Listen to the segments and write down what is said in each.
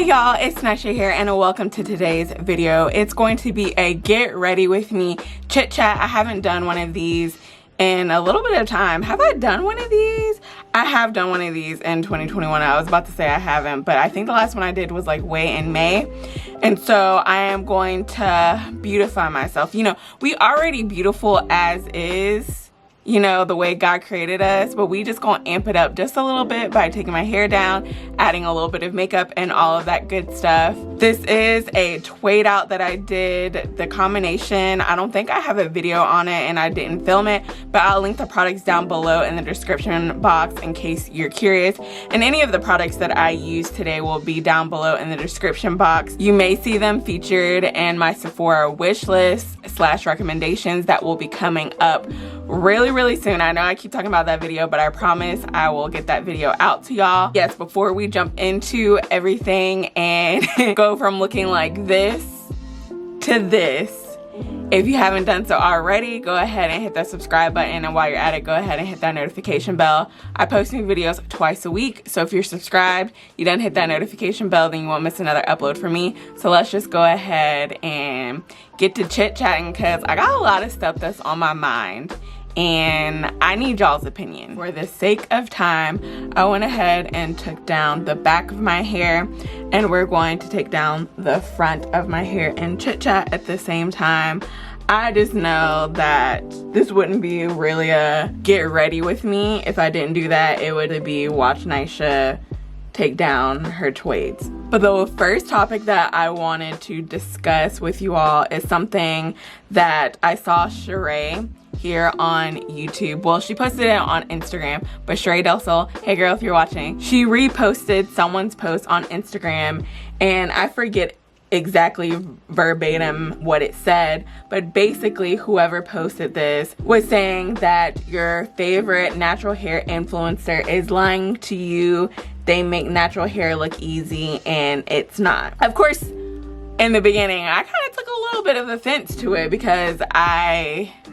Hey y'all, it's Nisha here and welcome to today's video. It's going to be a get ready with me chit chat. I haven't done one of these in a little bit of time. Have I done one of these? I have done one of these in 2021. I was about to say I haven't, but I think the last one I did was like way in May. And so I am going to beautify myself. You know, we already beautiful as is, you know, the way God created us, but we just gonna amp it up just a little bit by taking my hair down, adding a little bit of makeup and all of that good stuff. This is a tweed out that I did, the combination. I don't think I have a video on it and I didn't film it, but I'll link the products down below in the description box in case you're curious. And any of the products that I use today will be down below in the description box. You may see them featured in my Sephora wish list / recommendations that will be coming up really soon. I know I keep talking about that video, but I promise I will get that video out to y'all. Yes, before we jump into everything and go from looking like this to this, if you haven't done so already, go ahead and hit that subscribe button, and while you're at it, go ahead and hit that notification bell. I post new videos twice a week, so if you're subscribed, you done hit that notification bell, then you won't miss another upload from me. So let's just go ahead and get to chit-chatting, because I got a lot of stuff that's on my mind and I need y'all's opinion. For the sake of time, I went ahead and took down the back of my hair, and we're going to take down the front of my hair and chit chat at the same time. I just know that this wouldn't be really a get ready with me if I didn't do that. It would be watch Nisha take down her tweeds. But the first topic that I wanted to discuss with you all is something that I saw Sheree here on YouTube. Well, she posted it on Instagram, but Sheree Del Sol, hey girl, if you're watching, she reposted someone's post on Instagram, and I forget exactly verbatim what it said, but basically whoever posted this was saying that your favorite natural hair influencer is lying to you. They make natural hair look easy and it's not. Of course, in the beginning, I kind of took a little bit of offense to it because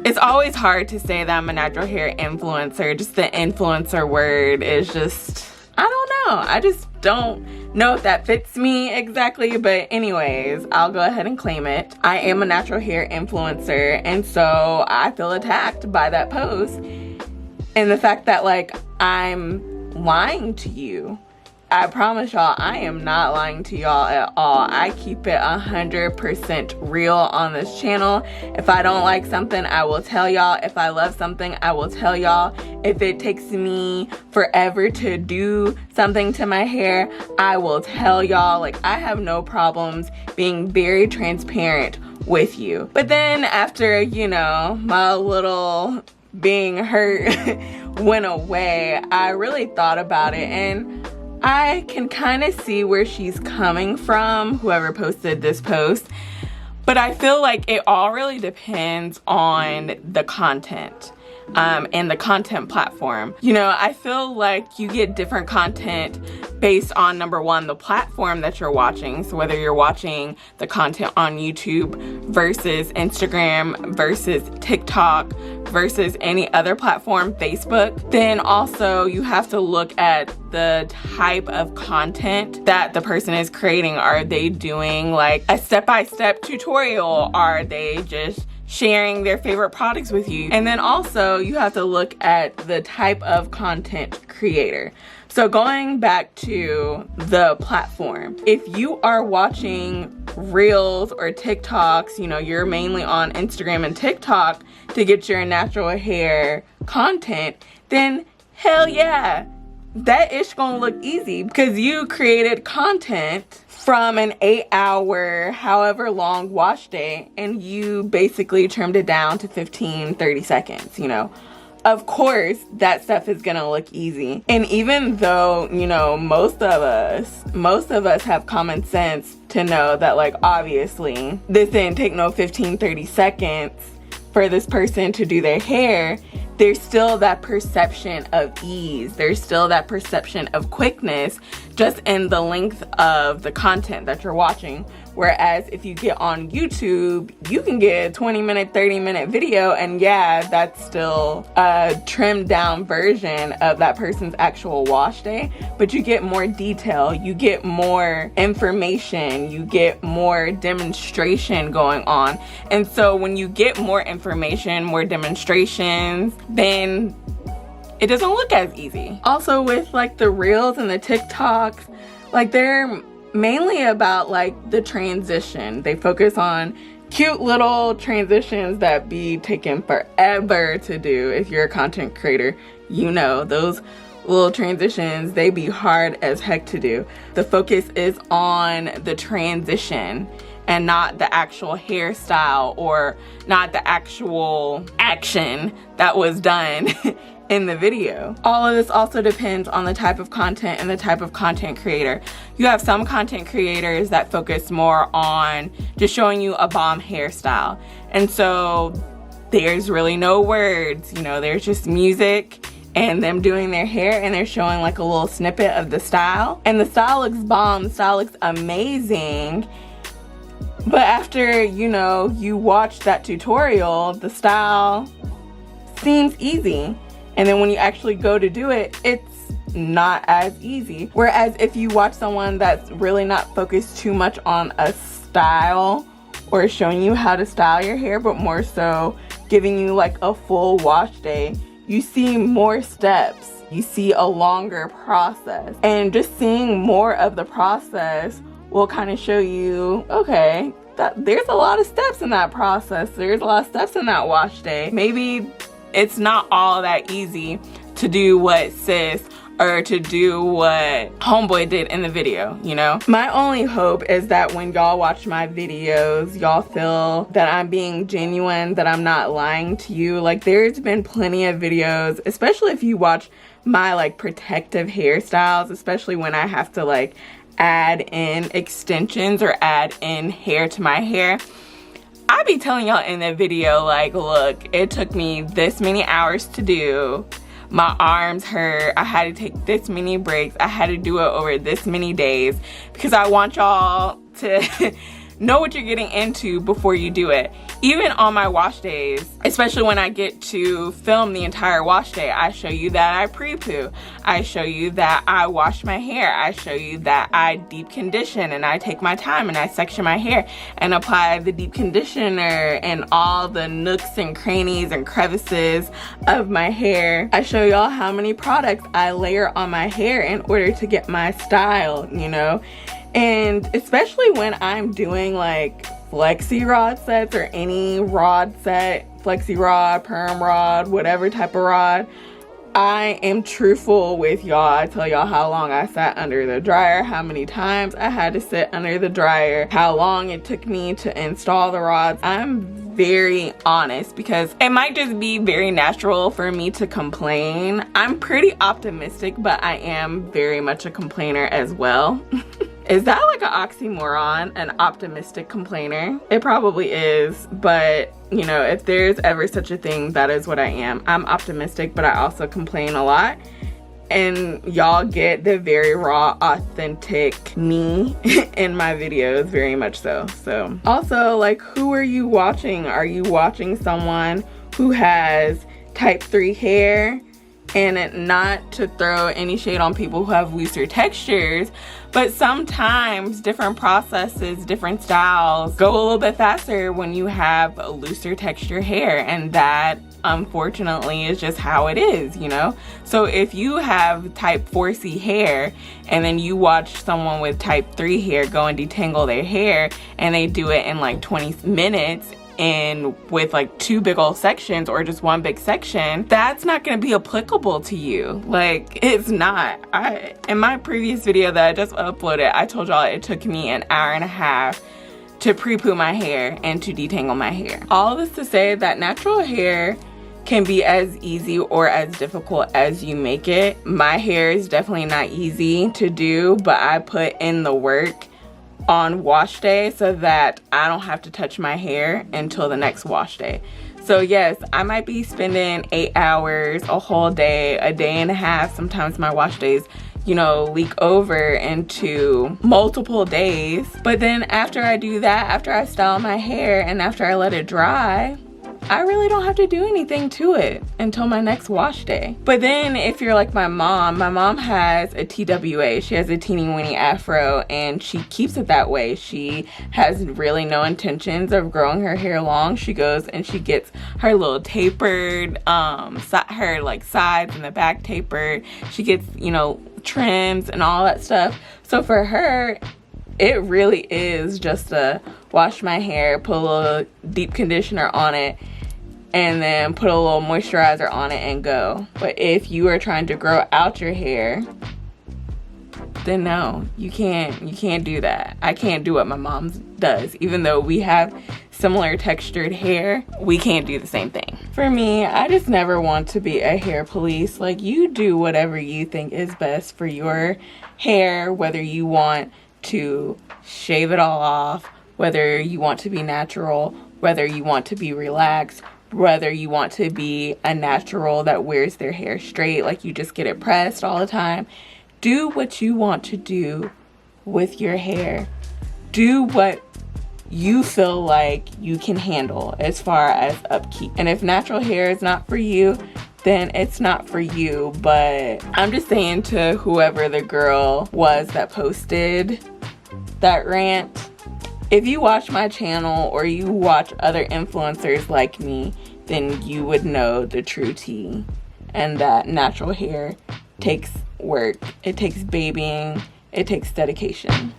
it's always hard to say that I'm a natural hair influencer. Just the influencer word is just, I don't know. I just don't know if that fits me exactly. But anyways, I'll go ahead and claim it. I am a natural hair influencer, and so I feel attacked by that post. And the fact that like I'm lying to you. I promise y'all, I am not lying to y'all at all. I keep it 100% real on this channel. If I don't like something, I will tell y'all. If I love something, I will tell y'all. If it takes me forever to do something to my hair, I will tell y'all. Like, I have no problems being very transparent with you. But then after, you know, my little being hurt went away, I really thought about it, and I can kind of see where she's coming from, whoever posted this post, but I feel like it all really depends on the content and the content platform. You know, I feel like you get different content based on, number one, the platform that you're watching. So whether you're watching the content on YouTube versus Instagram versus TikTok versus any other platform, Facebook, then also you have to look at the type of content that the person is creating. Are they doing like a step-by-step tutorial? Are they just sharing their favorite products with you? And then also you have to look at the type of content creator. So going back to the platform, if you are watching Reels or TikToks, you know, you're mainly on Instagram and TikTok to get your natural hair content, then hell yeah, that ish gonna look easy because you created content from an 8-hour, however long wash day, and you basically trimmed it down to 15-30 seconds, you know. Of course, that stuff is gonna look easy. And even though, you know, most of us have common sense to know that, like, obviously this didn't take no 15-30 seconds for this person to do their hair, there's still that perception of ease. There's still that perception of quickness just in the length of the content that you're watching. Whereas if you get on YouTube, you can get a 20-minute, 30-minute video, and yeah, that's still a trimmed down version of that person's actual wash day, but you get more detail, you get more information, you get more demonstration going on. And so when you get more information, more demonstrations, then it doesn't look as easy. Also with like the reels and the TikToks, like they're mainly about like the transition. They focus on cute little transitions that be taking forever to do. If you're a content creator, you know those little transitions, they be hard as heck to do. The focus is on the transition and not the actual hairstyle or not the actual action that was done in the video. All of this also depends on the type of content and the type of content creator. You have some content creators that focus more on just showing you a bomb hairstyle. And so there's really no words, you know, there's just music and them doing their hair, and they're showing like a little snippet of the style. And the style looks bomb, the style looks amazing. But after, you know, you watch that tutorial, the style seems easy. And then when you actually go to do it, it's not as easy. Whereas if you watch someone that's really not focused too much on a style or showing you how to style your hair, but more so giving you like a full wash day, you see more steps. You see a longer process. And just seeing more of the process will kind of show you, okay, there's a lot of steps in that process. There's a lot of steps in that wash day. Maybe it's not all that easy to do what sis or to do what homeboy did in the video, you know? My only hope is that when y'all watch my videos, y'all feel that I'm being genuine, that I'm not lying to you. Like, there's been plenty of videos, especially if you watch my like protective hairstyles, especially when I have to like add in extensions or add in hair to my hair. I be telling y'all in the video, like, look, it took me this many hours to do. My arms hurt. I had to take this many breaks. I had to do it over this many days because I want y'all to know what you're getting into before you do it. Even on my wash days, especially when I get to film the entire wash day, I show you that I pre-poo. I show you that I wash my hair. I show you that I deep condition, and I take my time and I section my hair and apply the deep conditioner and all the nooks and crannies and crevices of my hair. I show y'all how many products I layer on my hair in order to get my style, you know? And especially when I'm doing like flexi rod sets or any rod set, flexi rod, perm rod, whatever type of rod, I am truthful with y'all. I tell y'all how long I sat under the dryer, how many times I had to sit under the dryer, how long it took me to install the rods. I'm very honest because it might just be very natural for me to complain. I'm pretty optimistic, but I am very much a complainer as well. Is that like an oxymoron, an optimistic complainer? It probably is, but you know, if there's ever such a thing, that is what I am. I'm optimistic, but I also complain a lot. And y'all get the very raw, authentic me in my videos, very much so. So also, like, who are you watching? Are you watching someone who has type 3 hair? And not to throw any shade on people who have looser textures, but sometimes different processes, different styles go a little bit faster when you have a looser texture hair, and that unfortunately is just how it is, you know? So if you have type 4C hair and then you watch someone with type 3 hair go and detangle their hair and they do it in like 20 minutes and with like 2 big old sections or just 1 big section, that's not going to be applicable to you. Like, it's not. In my previous video that I just uploaded, I told y'all it took me an hour and a half to pre-poo my hair and to detangle my hair. All of this to say that natural hair can be as easy or as difficult as you make it. My hair is definitely not easy to do, but I put in the work on wash day so that I don't have to touch my hair until the next wash day. So yes, I might be spending 8 hours, a whole day, a day and a half. Sometimes my wash days you know, leak over into multiple days. But then after I do that, after I style my hair and after I let it dry, I really don't have to do anything to it until my next wash day. But then if you're like my mom has a TWA. She has a teeny weeny afro and she keeps it that way. She has really no intentions of growing her hair long. She goes and she gets her little tapered, her like sides and the back tapered. She gets, you know, trims and all that stuff. So for her, it really is just a wash my hair, put a little deep conditioner on it, and then put a little moisturizer on it and go. But if you are trying to grow out your hair, then no, you can't do that. I can't do what my mom does. Even though we have similar textured hair, we can't do the same thing. For me, I just never want to be a hair police. Like, you do whatever you think is best for your hair, whether you want to shave it all off, whether you want to be natural, whether you want to be relaxed, whether you want to be a natural that wears their hair straight, like you just get it pressed all the time. Do what you want to do with your hair. Do what you feel like you can handle as far as upkeep. And if natural hair is not for you, then it's not for you. But I'm just saying to whoever the girl was that posted that rant, if you watch my channel or you watch other influencers like me, then you would know the true tea, and that natural hair takes work. It takes babying. It takes dedication.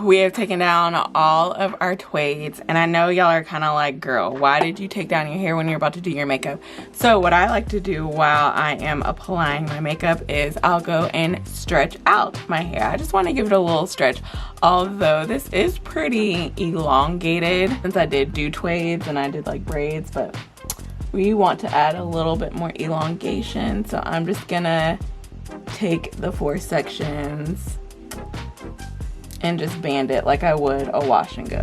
We have taken down all of our twades, and I know y'all are kind of like, girl, why did you take down your hair when you're about to do your makeup? So what I like to do while I am applying my makeup is I'll go and stretch out my hair. I just want to give it a little stretch, although this is pretty elongated since I did do twades and I did like braids, but we want to add a little bit more elongation. So I'm just gonna take the 4 sections and just band it like I would a wash and go.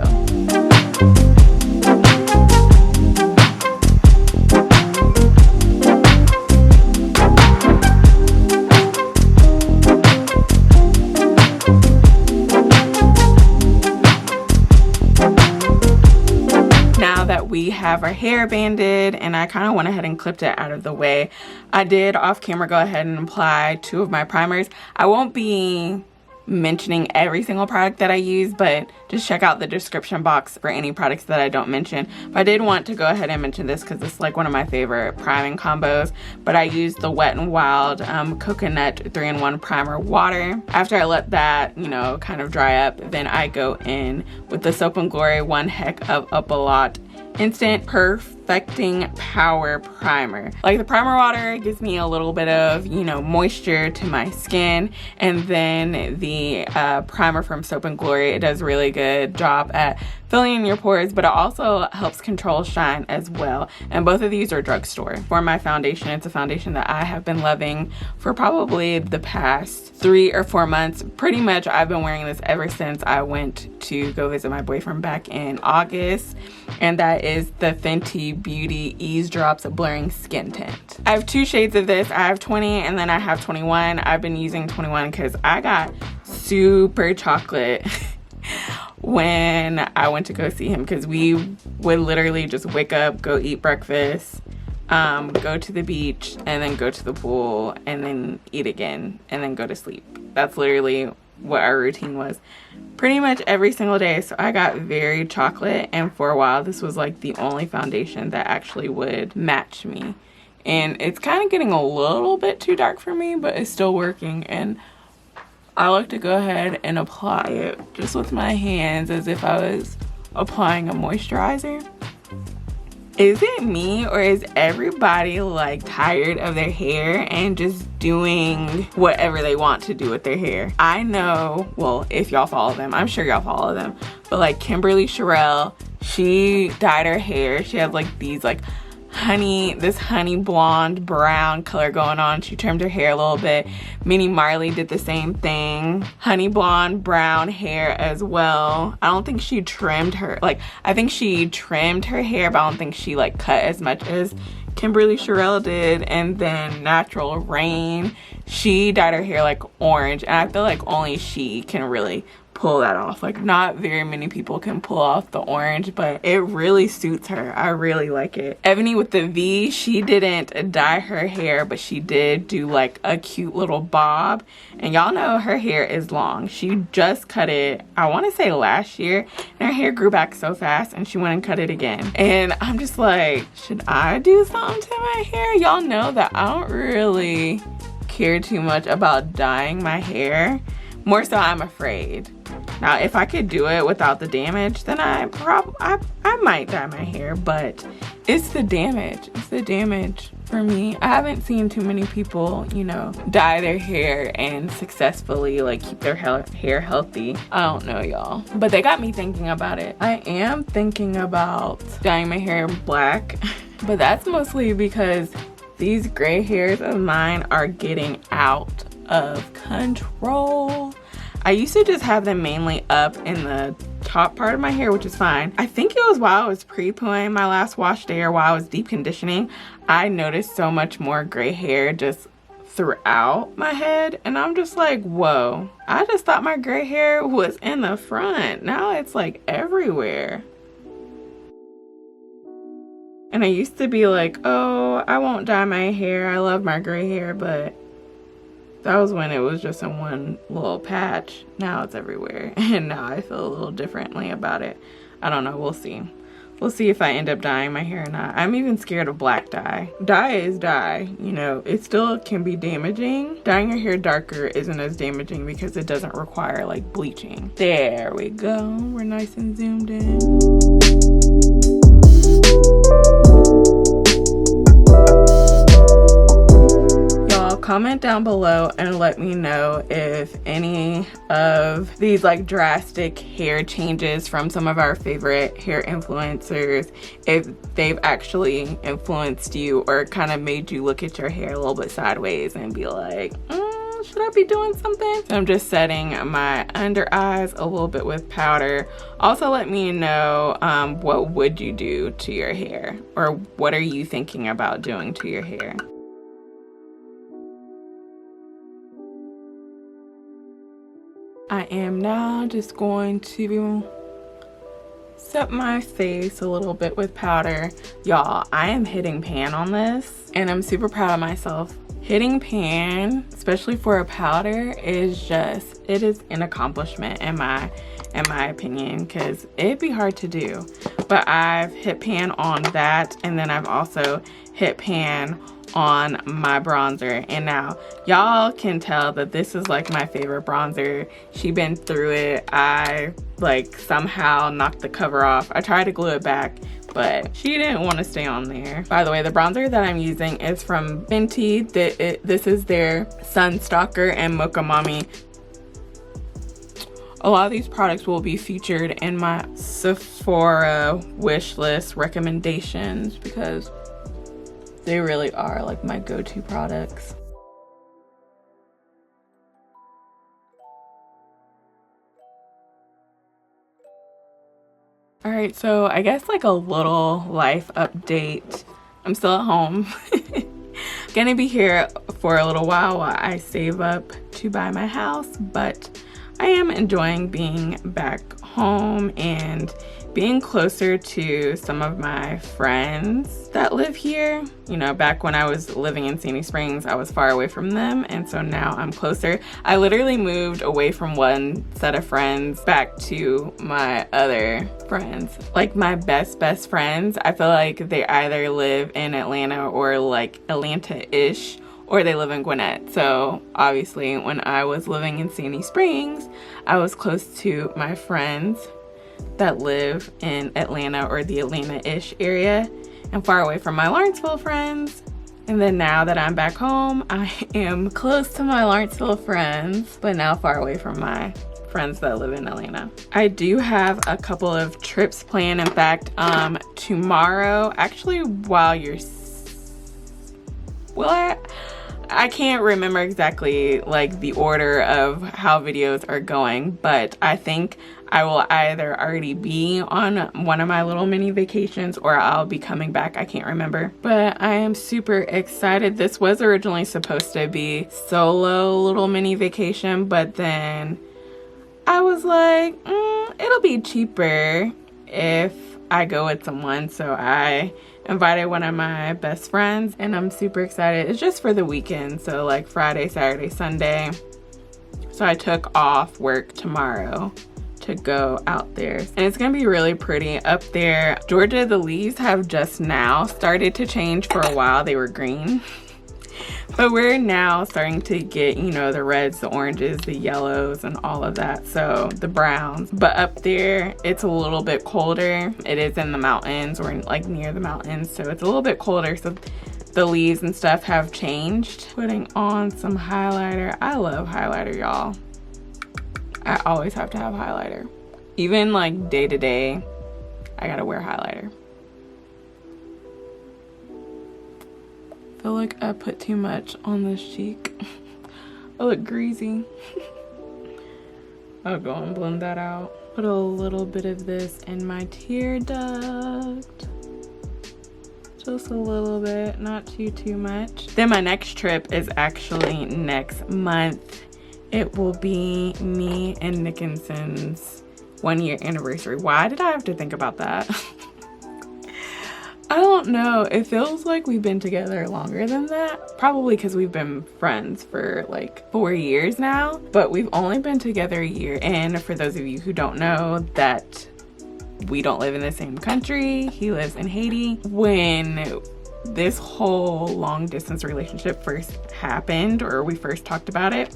Now that we have our hair banded and I kind of went ahead and clipped it out of the way, I did off camera go ahead and apply 2 of my primers. I won't be mentioning every single product that I use, but just check out the description box for any products that I don't mention. But I did want to go ahead and mention this because it's like one of my favorite priming combos. But I used the Wet n Wild coconut 3-in-1 primer water. After I let that, you know, kind of dry up, then I go in with the Soap and Glory One Heck of Up a Lot Instant Perfecting Power Primer. Like, the primer water gives me a little bit of, you know, moisture to my skin, and then the primer from Soap and Glory, it does a really good job at filling in your pores, but it also helps control shine as well. And both of these are drugstore. For my foundation, it's a foundation that I have been loving for probably the past 3 or 4 months. Pretty much I've been wearing this ever since I went to go visit my boyfriend back in August, and that is the Fenty Beauty Ease Drops Blurring Skin Tint. I have 2 shades of this. I have 20 and then I have 21. I've been using 21 because I got super chocolate when I went to go see him, because we would literally just wake up, go eat breakfast, go to the beach, and then go to the pool, and then eat again, and then go to sleep. That's literally what our routine was pretty much every single day. So I got very chocolate, and for a while this was like the only foundation that actually would match me. And it's kind of getting a little bit too dark for me, but it's still working. And I like to go ahead and apply it just with my hands as if I was applying a moisturizer. Is it me, or is everybody like tired of their hair and just doing whatever they want to do with their hair. I know, well, if y'all follow them, I'm sure y'all follow them, but like Kimberly Sherrill, she dyed her hair. She has like these like this honey blonde brown color going on. She trimmed her hair a little bit. Minnie Marley did the same thing, honey blonde brown hair as well. I don't think she trimmed her, like I think she trimmed her hair, but I don't think she like cut as much as Kimberly Sherrill did. And then Natural Rain, she dyed her hair like orange, and I feel like only she can really pull that off. Like not very many people can pull off the orange, but it really suits her. I really like it. Ebony with the V, she didn't dye her hair, but she did do like a cute little bob. And y'all know her hair is long. She just cut it, I want to say last year, and her hair grew back so fast, and she went and cut it again. And I'm just like, should I do something to my hair? Y'all know that I don't really care too much about dyeing my hair. More so, I'm afraid. Now, if I could do it without the damage, then I might dye my hair, but it's the damage. It's the damage for me. I haven't seen too many people, you know, dye their hair and successfully like keep their hair healthy. I don't know, y'all, but they got me thinking about it. I am thinking about dyeing my hair black, but that's mostly because these gray hairs of mine are getting out of control. I used to just have them mainly up in the top part of my hair, which is fine. I think it was while I was pre-pooing my last wash day or while I was deep conditioning, I noticed so much more gray hair just throughout my head, and I'm just like, whoa, I just thought my gray hair was in the front. Now it's like everywhere. And I used to be like, oh, I won't dye my hair, I love my gray hair, but that was when it was just in one little patch. Now it's everywhere, and now I feel a little differently about it. I don't know, we'll see. We'll see if I end up dyeing my hair or not. I'm even scared of black dye. Dye is dye, you know, it still can be damaging. Dyeing your hair darker isn't as damaging because it doesn't require like bleaching. There we go, we're nice and zoomed in. Comment down below and let me know if any of these like drastic hair changes from some of our favorite hair influencers, if they've actually influenced you or kind of made you look at your hair a little bit sideways and be like, should I be doing something? So I'm just setting my under eyes a little bit with powder. Also let me know what would you do to your hair, or what are you thinking about doing to your hair? I am now just going to set my face a little bit with powder. Y'all, I am hitting pan on this, and I'm super proud of myself. Hitting pan, especially for a powder, is just, it is an accomplishment in my opinion, because it'd be hard to do. But I've hit pan on that, and then I've also hit pan on my bronzer, and now y'all can tell that this is like my favorite bronzer. She been through it. I like somehow knocked the cover off. I tried to glue it back, but she didn't want to stay on there. By the way, the bronzer that I'm using is from Fenty. This is their Sun Stalker and Mocha Mommy. A lot of these products will be featured in my Sephora wish list recommendations because they really are like my go-to products. All right, so I guess like a little life update. I'm still at home. Gonna be here for a little while I save up to buy my house, but I am enjoying being back home and being closer to some of my friends that live here. You know, back when I was living in Sandy Springs, I was far away from them, and so now I'm closer. I literally moved away from one set of friends back to my other friends. Like my best friends, I feel like they either live in Atlanta or like Atlanta-ish, or they live in Gwinnett. So obviously when I was living in Sandy Springs, I was close to my friends that live in Atlanta or the Atlanta-ish area, and far away from my Lawrenceville friends And then now that I'm back home, I am close to my Lawrenceville friends, but now far away from my friends that live in Atlanta. I do have a couple of trips planned. In fact, tomorrow, actually while you're, well, I can't remember exactly like the order of how videos are going, but I think I will either already be on one of my little mini vacations or I'll be coming back. I can't remember, but I am super excited. This was originally supposed to be solo little mini vacation, but then I was like, it'll be cheaper if I go with someone. So I invited one of my best friends and I'm super excited. It's just for the weekend. So like Friday, Saturday, Sunday. So I took off work tomorrow to go out there. And it's gonna be really pretty up there. Georgia, the leaves have just now started to change. For a while they were green. But we're now starting to get, you know, the reds, the oranges, the yellows, and all of that. So the browns. But up there, it's a little bit colder. It is in the mountains or like near the mountains. So it's a little bit colder. So the leaves and stuff have changed. Putting on some highlighter. I love highlighter, y'all. I always have to have highlighter. Even like day to day, I gotta wear highlighter. I feel like I put too much on this cheek. I look greasy. I'll go and blend that out. Put a little bit of this in my tear duct. Just a little bit, not too much. Then my next trip is actually next month. It will be me and Nickinson's 1-year anniversary. Why did I have to think about that? I don't know. It feels like we've been together longer than that. Probably because we've been friends for like 4 years now. But we've only been together a year. And for those of you who don't know, that we don't live in the same country. He lives in Haiti. When this whole long distance relationship first happened, or we first talked about it,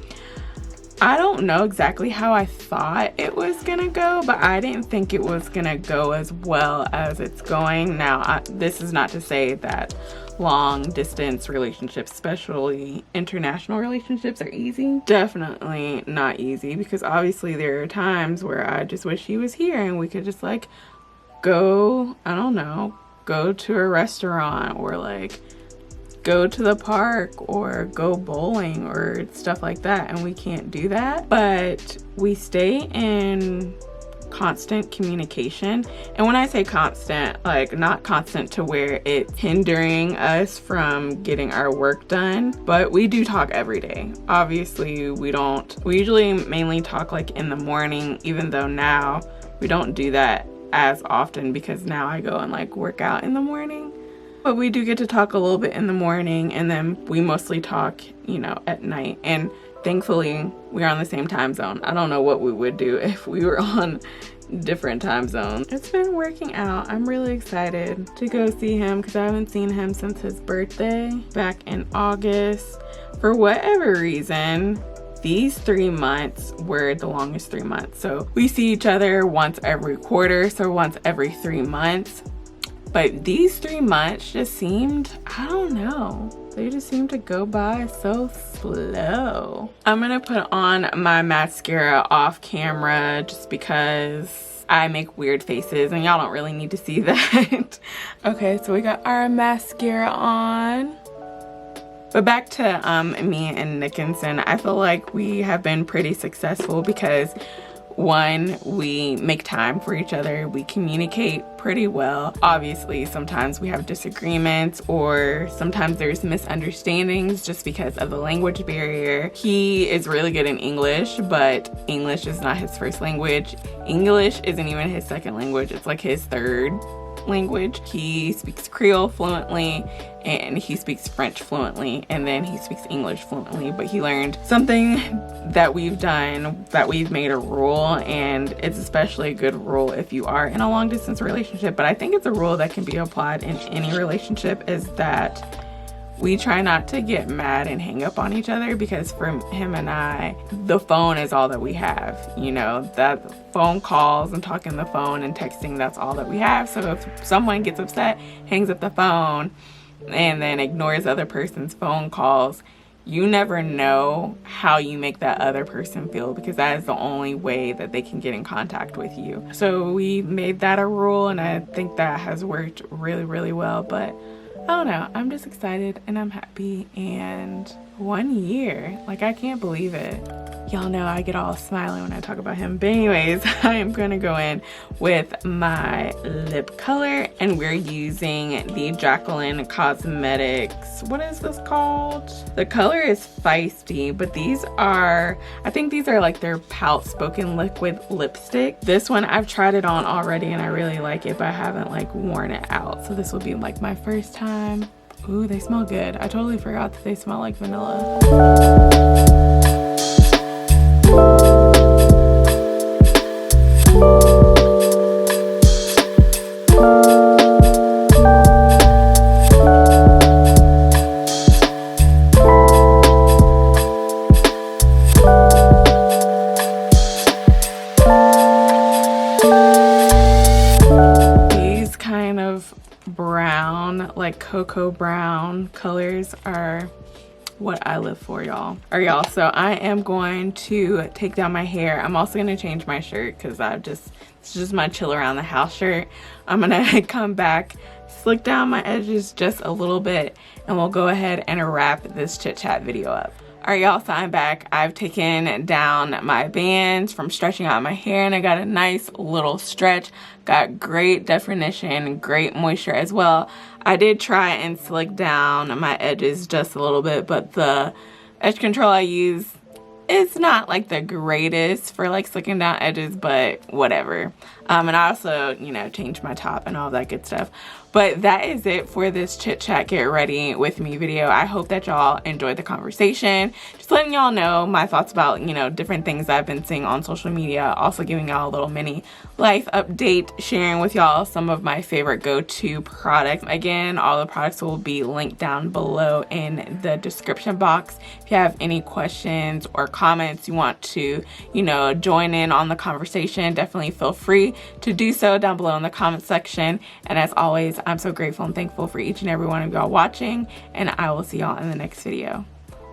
I don't know exactly how I thought it was gonna go, but I didn't think it was gonna go as well as it's going. Now, this is not to say that long distance relationships, especially international relationships, are easy. Definitely not easy, because obviously there are times where I just wish he was here and we could just like go, I don't know, go to a restaurant or like go to the park or go bowling or stuff like that, and we can't do that. But we stay in constant communication. And when I say constant, like not constant to where it's hindering us from getting our work done, but we do talk every day. Obviously we usually mainly talk like in the morning, even though now we don't do that as often because now I go and like work out in the morning. But we do get to talk a little bit in the morning, and then we mostly talk, you know, at night. And thankfully, we're on the same time zone. I don't know what we would do if we were on different time zones. It's been working out. I'm really excited to go see him because I haven't seen him since his birthday back in August. For whatever reason, these 3 months were the longest 3 months. So we see each other once every quarter, so once every 3 months. But these 3 months just seemed, I don't know, they just seemed to go by so slow. I'm gonna put on my mascara off camera just because I make weird faces and y'all don't really need to see that. Okay, so we got our mascara on. But back to me and Nickinson, I feel like we have been pretty successful because one, we make time for each other. We communicate pretty well. Obviously, sometimes we have disagreements or sometimes there's misunderstandings just because of the language barrier. He is really good in English, but English is not his first language. English isn't even his second language. It's like his third language. He speaks Creole fluently and he speaks French fluently, and then he speaks English fluently. But he learned something that we've done, that we've made a rule, and it's especially a good rule if you are in a long distance relationship, but I think it's a rule that can be applied in any relationship, is that we try not to get mad and hang up on each other, because for him and I, the phone is all that we have. You know, that phone calls and talking on the phone and texting, that's all that we have. So if someone gets upset, hangs up the phone, and then ignores other person's phone calls, you never know how you make that other person feel, because that is the only way that they can get in contact with you. So we made that a rule, and I think that has worked really, really well. But I don't know, I'm just excited and I'm happy. And 1 year, like, I can't believe it. Y'all know I get all smiling when I talk about him. But anyways, I am gonna go in with my lip color, and we're using the Jacqueline Cosmetics, what is this called? The color is Feisty, but these are, I think these are like their Pout Spoken Liquid lipstick. This one, I've tried it on already and I really like it, but I haven't like worn it out. So this will be like my first time. Ooh, they smell good. I totally forgot that they smell like vanilla. These kind of brown, like cocoa brown colors are what I live for, y'all. All right, y'all, so I am going to take down my hair. I'm also gonna change my shirt because it's just my chill around the house shirt. I'm gonna come back, slick down my edges just a little bit, and we'll go ahead and wrap this chit chat video up. All right, y'all, so I'm back. I've taken down my bands from stretching out my hair, and I got a nice little stretch. Got great definition, great moisture as well. I did try and slick down my edges just a little bit, but the edge control I use is not like the greatest for like slicking down edges, but whatever. And I also, you know, changed my top and all that good stuff. But that is it for this chit chat get ready with me video. I hope that y'all enjoyed the conversation. Just letting y'all know my thoughts about, you know, different things I've been seeing on social media. Also giving y'all a little mini life update, sharing with y'all some of my favorite go-to products. Again, all the products will be linked down below in the description box. If you have any questions or comments, you want to, you know, join in on the conversation, definitely feel free to do so down below in the comment section. And as always, I'm so grateful and thankful for each and every one of y'all watching, and I will see y'all in the next video.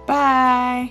Bye.